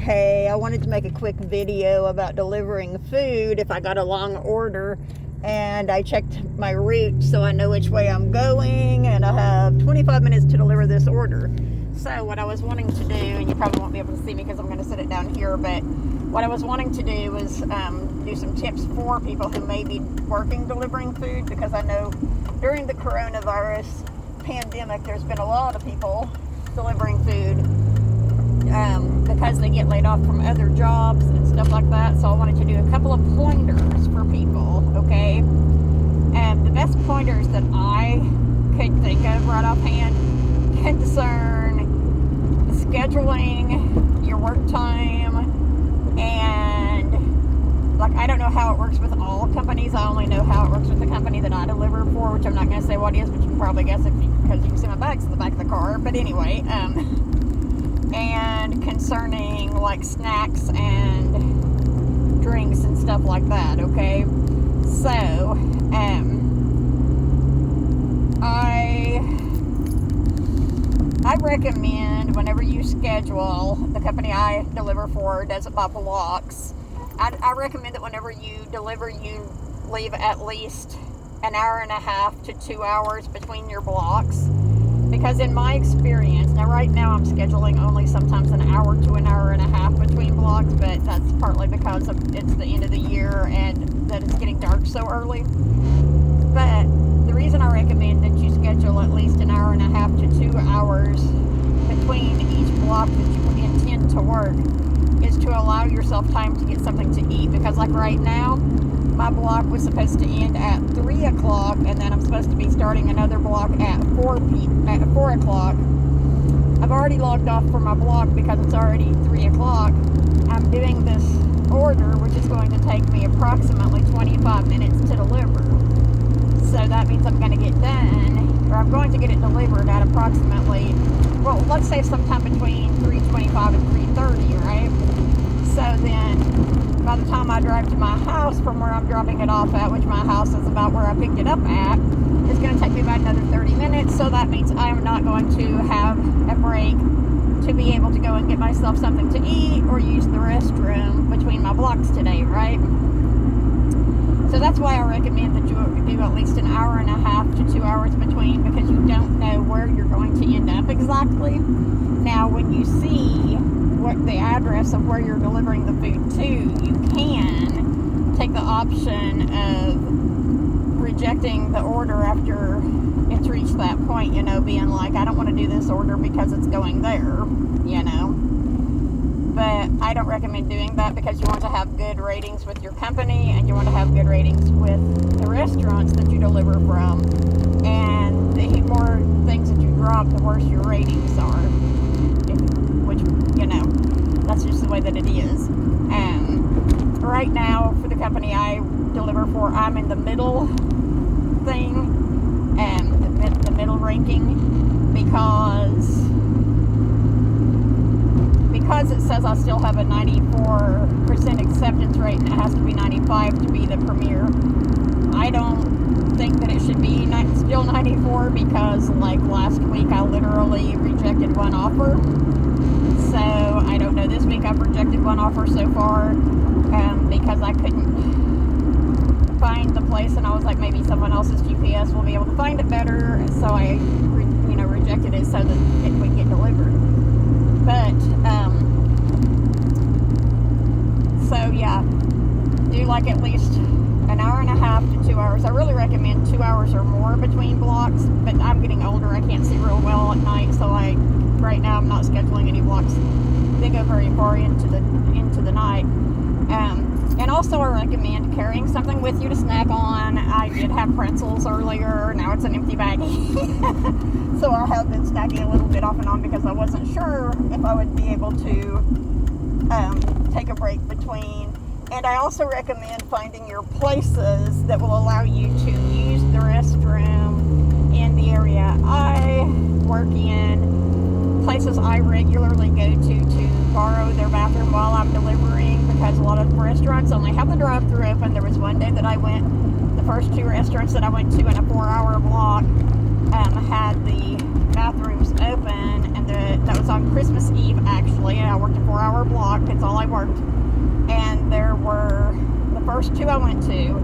Hey, I wanted to make a quick video about delivering food if I got a long order, and I checked my route so I know which way I'm going, and I have 25 minutes to deliver this order. So what I was wanting to do, and you probably won't be able to see me because I'm going to set it down here, but what I was wanting to do was do some tips for people who may be working delivering food, because I know during the coronavirus pandemic there's been a lot of people delivering food because they get laid off from other jobs and stuff like that. So I wanted to do a couple of pointers for people, okay? And the best pointers that I could think of right offhand concern scheduling your work time, and like, I don't know how it works with all companies. I only know how it works with the company that I deliver for, which I'm not going to say what it is, but you can probably guess because you can see my bags in the back of the car. But anyway, and concerning like snacks and drinks and stuff like that, okay? So, I recommend whenever you schedule, the company I deliver for does it by blocks. I recommend that whenever you deliver, you leave at least an hour and a half to 2 hours between your blocks. Because in my experience, now right now I'm scheduling only sometimes an hour to an hour and a half between blocks, but that's partly because it's the end of the year and that it's getting dark so early. But the reason I recommend that you schedule at least an hour and a half to 2 hours between each block that you intend to work is to allow yourself time to get something to eat. Because like right now, my block was supposed to end at 3 o'clock, and then I'm supposed to be starting another block at 4 o'clock. I've already logged off for my block because it's already 3 o'clock. I'm doing this order, which is going to take me approximately 25 minutes to deliver. So that means I'm going to get done, or I'm going to get it delivered at approximately, well, let's say sometime between 3:25 and 3:30, right? So then, by the time I drive to my house from where I'm dropping it off at, which my house is about where I picked it up at, it's going to take me about another 30 minutes. So that means I am not going to have a break to be able to go and get myself something to eat or use the restroom between my blocks today, right? So that's why I recommend that you do at least an hour and a half to 2 hours between, because you don't know where you're going to end up exactly. Now, when you see what the address of where you're delivering the food to, you can take the option of rejecting the order after it's reached that point, you know, being like, I don't want to do this order because it's going there, you know. But I don't recommend doing that, because you want to have good ratings with your company, and you want to have good ratings with the restaurants that you deliver from. And the more things that you drop, the worse your ratings are. Which, you know, that's just the way that it is. Right now, for the company I deliver for, I'm in the middle thing, the middle ranking, because it says I still have a 94% acceptance rate, and it has to be 95 to be the premier. I don't think that it should be still 94, because like last week I literally rejected one offer. So I don't know, this week I've rejected one offer so far because I couldn't find the place, and I was like, maybe someone else's GPS will be able to find it better. So I rejected it so that it would get delivered. But so yeah, do like at least an hour and a half to 2 hours. I really recommend 2 hours or more between blocks, but I'm getting older. I can't see real well at night, so right now I'm not scheduling any blocks. They go very far into the night. And also I recommend carrying something with you to snack on. I did have pretzels earlier. Now it's an empty baggie. So I have been snacking a little bit off and on because I wasn't sure if I would be able to take a break between. And I also recommend finding your places that will allow you to use the restroom in the area I work in, places I regularly go to borrow their bathroom while I'm delivering, because a lot of restaurants only have the drive-thru open. There was one day that I went, the first 2 restaurants that I went to in a 4-hour block had the bathrooms open, and that was on Christmas Eve, actually. I worked a 4-hour block. That's all I worked. And there were, the first two I went to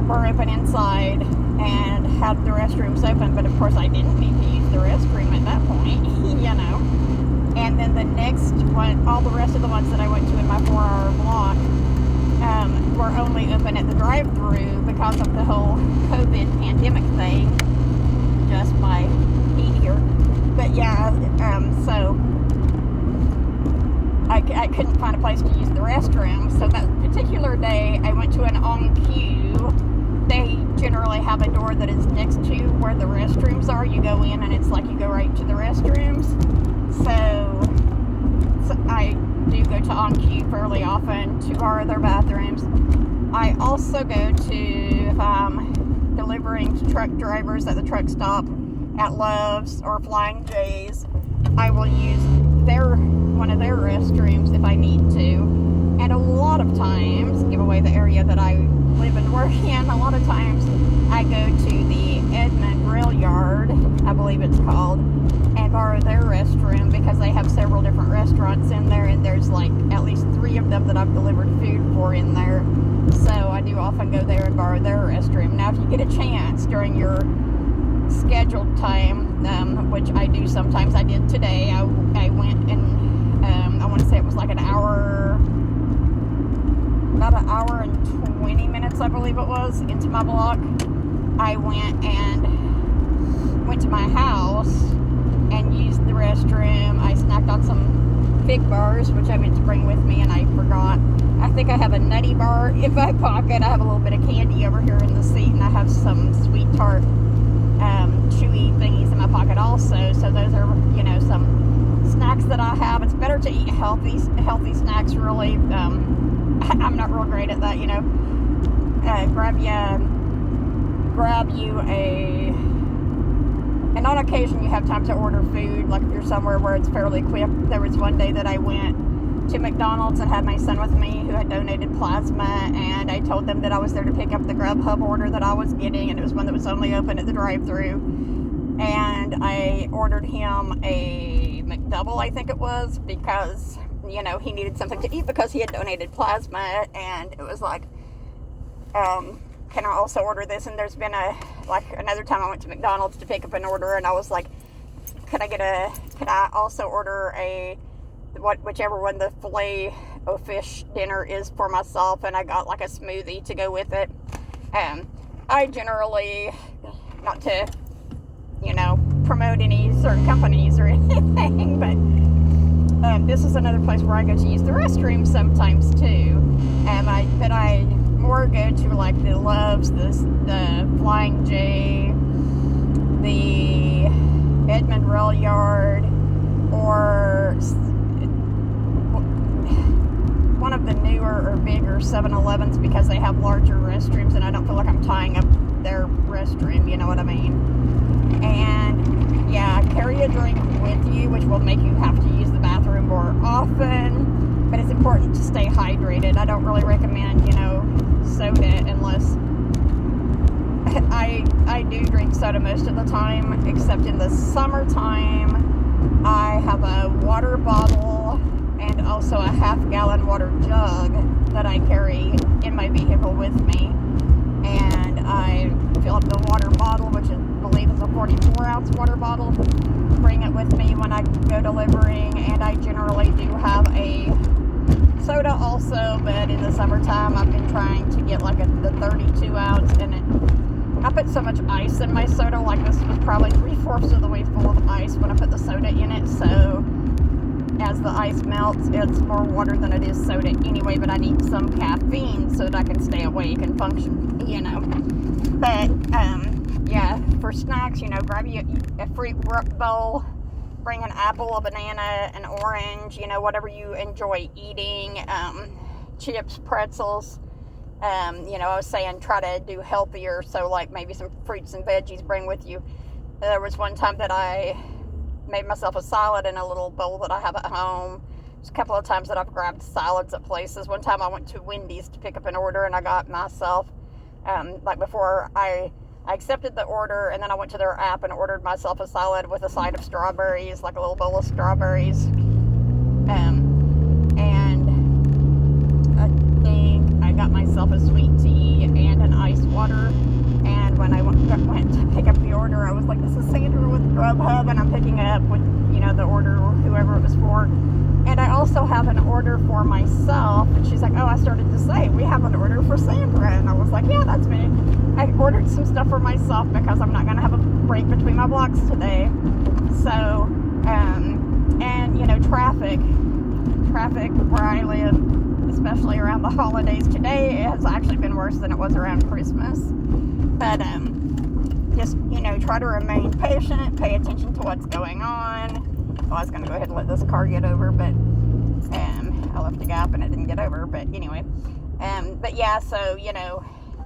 were open inside and had the restrooms open, but of course I didn't need to use the restroom at that point, you know. And then the next one, all the rest of the ones that I went to in my 4-hour block were only open at the drive-thru because of the whole COVID pandemic thing, just my heat here. But yeah, so I couldn't find a place to use the restroom. So that particular day, I went to an on-queue. They generally have a door that is next to where the restrooms are. You go in and it's like you go right to the restrooms. So I do go to on-queue fairly often to borrow their bathrooms. I also go to, if I'm delivering to truck drivers at the truck stop at Love's or Flying J's, I will use one of their restrooms if I need to. And a lot of times, give away the area that I live and work in, a lot of times I go to the Edmond Rail Yard, I believe it's called, and borrow their restroom because they have several different restaurants in there, and there's like at least 3 of them that I've delivered food for in there. So I do often go there and borrow their restroom. Now, if you get a chance during your scheduled time, which I do sometimes, I did today, I went and I want to say it was like about an hour and 20 minutes, I believe it was, into my block. I went to my house and used the restroom. I snacked on some Fig bars, which I meant to bring with me and I forgot. I think I have a Nutty bar in my pocket. I have a little bit of candy over here in the seat, and I have some Sweet Tart chewy thingies in my pocket also. So those are, you know, some snacks that I have. It's better to eat healthy snacks, really. I'm not real great at that, you know. Grab you and on occasion you have time to order food, like if you're somewhere where it's fairly quick. There was one day that I went to McDonald's and had my son with me who had donated plasma, and I told them that I was there to pick up the Grubhub order that I was getting, and it was one that was only open at the drive-thru. And I ordered him a McDouble, I think it was, because, you know, he needed something to eat because he had donated plasma. And it was like, can I also order this? And there's been another time I went to McDonald's to pick up an order, and I was like, could I also order whichever one the Filet-O-Fish dinner is for myself? And I got like a smoothie to go with it. I generally, not to, you know, promote any certain companies or anything, but this is another place where I go to use the restroom sometimes too. But I more go to like the Love's, the Flying J, the Edmond Rail Yard, or one of the newer or bigger 7-Elevens because they have larger restrooms and I don't feel like I'm tying up their restroom, you know what I mean? And yeah, carry a drink with you, which will make you have to use the bathroom more often, but it's important to stay hydrated. I don't really recommend, you know, soda unless I do drink soda most of the time, except in the summertime. I have a water bottle and also a half-gallon water jug that I carry in my vehicle with me. And I fill up the water bottle, which I believe is a 44-ounce water bottle, bring it with me when I go delivering. And I generally do have a soda also, but in the summertime I've been trying to get like the 32-ounce, and I put so much ice in my soda. Like this was probably 3/4 of the way full of ice when I put the soda in it, so as the ice melts, it's more water than it is soda anyway, but I need some caffeine so that I can stay awake and function, you know. But, yeah, for snacks, you know, grab you a fruit bowl, bring an apple, a banana, an orange, you know, whatever you enjoy eating, chips, pretzels. You know, I was saying try to do healthier, so like maybe some fruits and veggies bring with you. There was one time that I made myself a salad in a little bowl that I have at home. There's a couple of times that I've grabbed salads at places. One time I went to Wendy's to pick up an order, and I got myself, like before I accepted the order, and then I went to their app and ordered myself a salad with a side of strawberries, like a little bowl of strawberries. And I think I got myself a sweet tea and an ice water. And when I went to pick up the order, I was like, this is Sandra with Grubhub, and I'm picking it up with, the order or whoever it was for. And I also have an order for myself. And she's like, oh, I started to say, we have an order for Sandra. And I was like, yeah, that's me. I ordered some stuff for myself because I'm not going to have a break between my blocks today. So, traffic where I live, especially around the holidays today, has actually been worse than it was around Christmas. But, just, try to remain patient, pay attention to what's going on. Well, I was going to go ahead and let this car get over, but I left a gap and it didn't get over. But anyway, but yeah, so,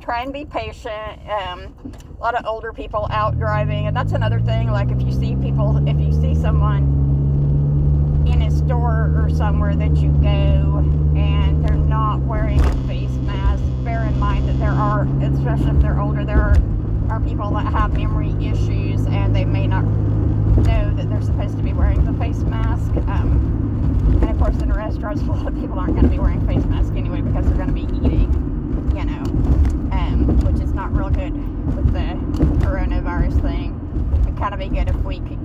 try and be patient. A lot of older people out driving, and that's another thing. Like if you see someone in a store or somewhere that you go and they're not wearing a face mask, bear in mind that there are, especially if they're older, there are people that have memory issues and they may not know that they're supposed to be wearing the face mask. And of course in restaurants, a lot of people aren't going to be wearing face masks anyway because they're going to be eating, which is not real good with the coronavirus thing. It'd kind of be good if we could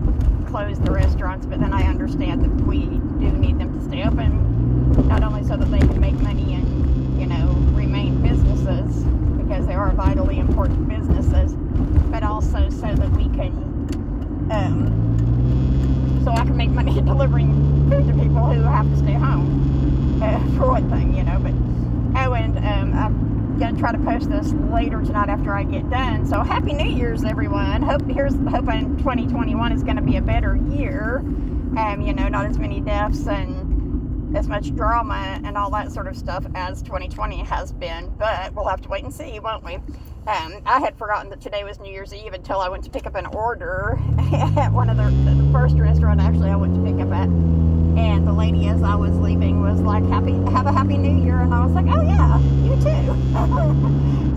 close the restaurants, but then I understand that we do need them to stay open, not only so that they can make money and, remain businesses, because they are vitally important businesses, but also so that we can, so I can make money delivering food to people who have to stay home, for one thing, I'm going to try to post this later tonight after I get done. So Happy New Year's, everyone. Hoping 2021 is going to be a better year. Not as many deaths and as much drama and all that sort of stuff as 2020 has been. But we'll have to wait and see, won't we? I had forgotten that today was New Year's Eve until I went to pick up an order at one of the first restaurant actually I went to pick up at. And the lady, as I was leaving, was like, have a happy New Year. And I was like, oh yeah, you too.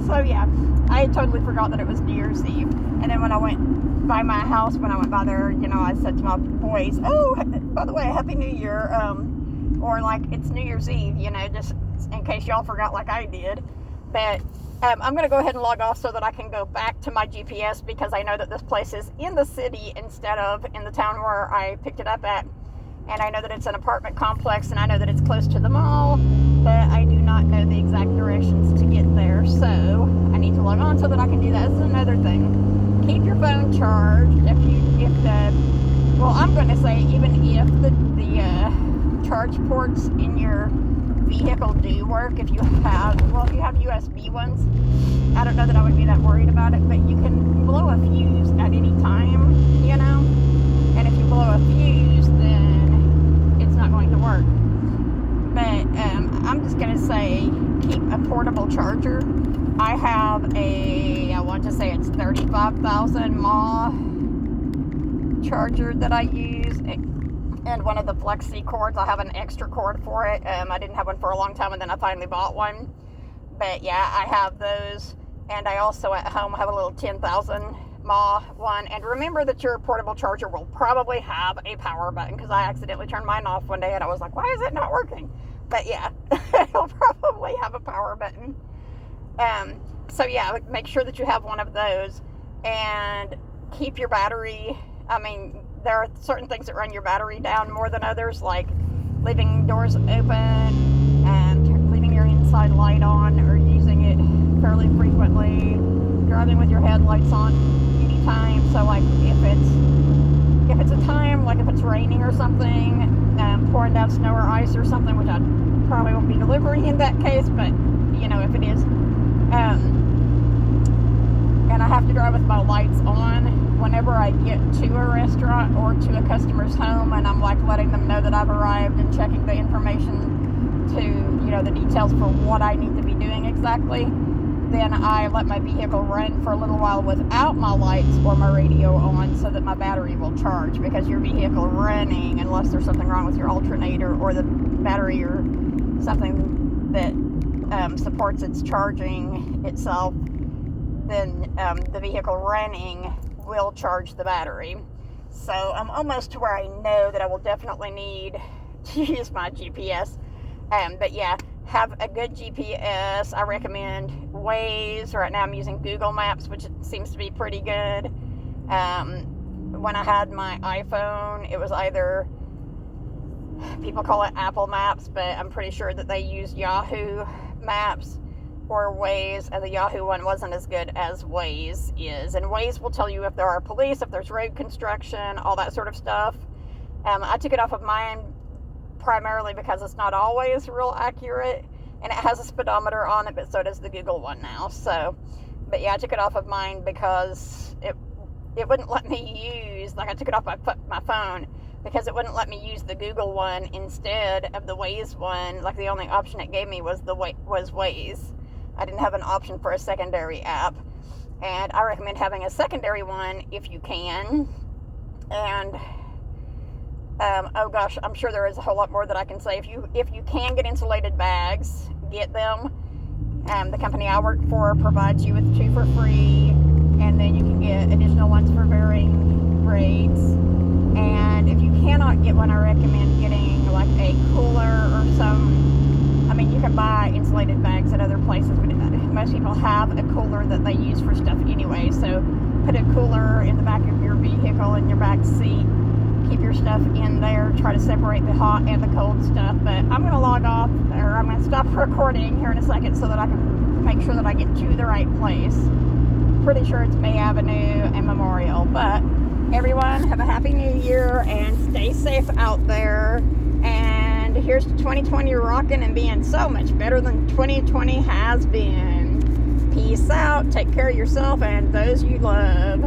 So yeah, I had totally forgot that it was New Year's Eve. And then when I went by my house, when I went by there, I said to my boys, oh, by the way, happy New Year. Or like, it's New Year's Eve, just in case y'all forgot like I did. But I'm going to go ahead and log off so that I can go back to my GPS, because I know that this place is in the city instead of in the town where I picked it up at. And I know that it's an apartment complex, and I know that it's close to the mall, but I do not know the exact directions to get there. So I need to log on so that I can do that. This is another thing. Keep your phone charged. I'm going to say, even if the charge ports in your vehicle do work, if you have USB ones, I don't know that I would be that worried about it, but you can blow a fuse at any time, and if you blow a fuse, then it's not going to work. But I'm just going to say, keep a portable charger. I have I want to say it's 35,000 mAh charger that I use, and one of the Flexi cords. I have an extra cord for it. I didn't have one for a long time, and then I finally bought one. But yeah, I have those, and I also at home have a little 10,000 mAh one. And remember that your portable charger will probably have a power button, because I accidentally turned mine off one day and I was like, why is it not working? But yeah, it'll probably have a power button. So yeah, make sure that you have one of those, and keep your battery. I mean, there are certain things that run your battery down more than others, like leaving doors open and leaving your inside light on, or using it fairly frequently, driving with your headlights on anytime. So like if it's a time, like if it's raining or something, pouring down snow or ice or something, which I probably won't be delivering in that case, but if it is, and I have to drive with my lights on whenever I get to a restaurant or to a customer's home, and I'm like letting them know that I've arrived and checking the information to, the details for what I need to be doing exactly. Then I let my vehicle run for a little while without my lights or my radio on, so that my battery will charge, because your vehicle running, unless there's something wrong with your alternator or the battery or something that supports its charging itself, then the vehicle running will charge the battery. So I'm almost to where I know that I will definitely need use my GPS. But yeah, have a good GPS. I recommend Waze. Right now I'm using Google Maps, which seems to be pretty good. When I had my iPhone, it was either, people call it Apple Maps, but I'm pretty sure that they used Yahoo Maps or Waze, and the Yahoo one wasn't as good as Waze is. And Waze will tell you if there are police, if there's road construction, all that sort of stuff. I took it off of mine primarily because it's not always real accurate, and it has a speedometer on it, but so does the Google one now. So, but yeah, I took it off of mine because it wouldn't let me use, like I took it off my phone because it wouldn't let me use the Google one instead of the Waze one. Like the only option it gave me was Waze. I didn't have an option for a secondary app, and I recommend having a secondary one if you can. And oh gosh, I'm sure there is a whole lot more that I can say. If you can get insulated bags, get them. The company I work for provides you with 2 for free, and then you can get additional ones for varying rates. And if you cannot get one, I recommend getting like a cooler or some. I mean, you can buy insulated bags at other places, but most people have a cooler that they use for stuff anyway. So put a cooler in the back of your vehicle in your back seat. Keep your stuff in there. Try to separate the hot and the cold stuff. But I'm going to log off, or I'm going to stop recording here in a second so that I can make sure that I get to the right place. Pretty sure it's May Avenue and Memorial. But everyone, have a happy new year and stay safe out there. And here's to 2020 rocking and being so much better than 2020 has been. Peace out. Take care of yourself and those you love.